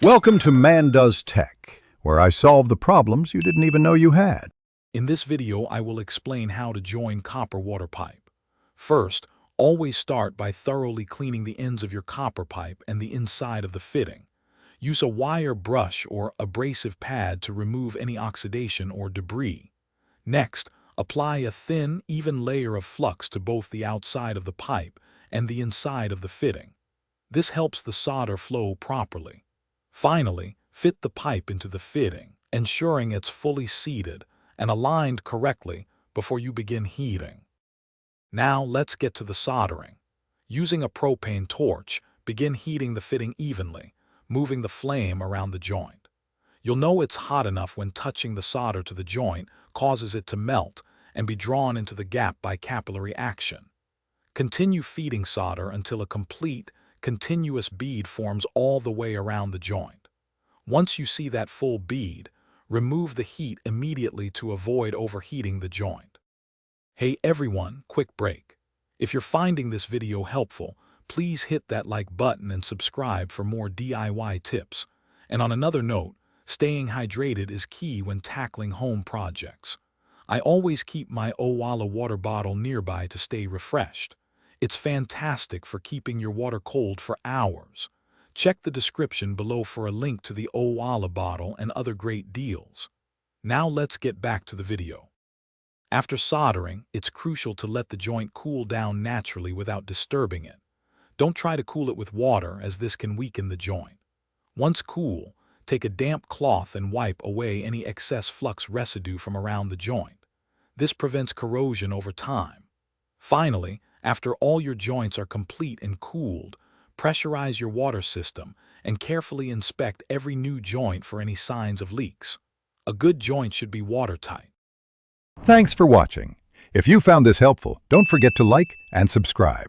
Welcome to Man Does Tech, where I solve the problems you didn't even know you had. In this video, I will explain how to join copper water pipe. First, always start by thoroughly cleaning the ends of your copper pipe and the inside of the fitting. Use a wire brush or abrasive pad to remove any oxidation or debris. Next, apply a thin, even layer of flux to both the outside of the pipe and the inside of the fitting. This helps the solder flow properly. Finally, fit the pipe into the fitting, ensuring it's fully seated and aligned correctly before you begin heating. Now let's get to the soldering. Using a propane torch, begin heating the fitting evenly, moving the flame around the joint. You'll know it's hot enough when touching the solder to the joint causes it to melt and be drawn into the gap by capillary action. Continue feeding solder until a complete, continuous bead forms all the way around the joint. Once you see that full bead, remove the heat immediately to avoid overheating the joint. Hey everyone, quick break. If you're finding this video helpful, please hit that like button and subscribe for more DIY tips. And on another note, staying hydrated is key when tackling home projects. I always keep my Owala water bottle nearby to stay refreshed. It's fantastic for keeping your water cold for hours. Check the description below for a link to the Owala bottle and other great deals. Now let's get back to the video. After soldering, it's crucial to let the joint cool down naturally without disturbing it. Don't try to cool it with water, as this can weaken the joint. Once cool, take a damp cloth and wipe away any excess flux residue from around the joint. This prevents corrosion over time. Finally, after all your joints are complete and cooled, pressurize your water system and carefully inspect every new joint for any signs of leaks. A good joint should be watertight. Thanks for watching. If you found this helpful, don't forget to like and subscribe.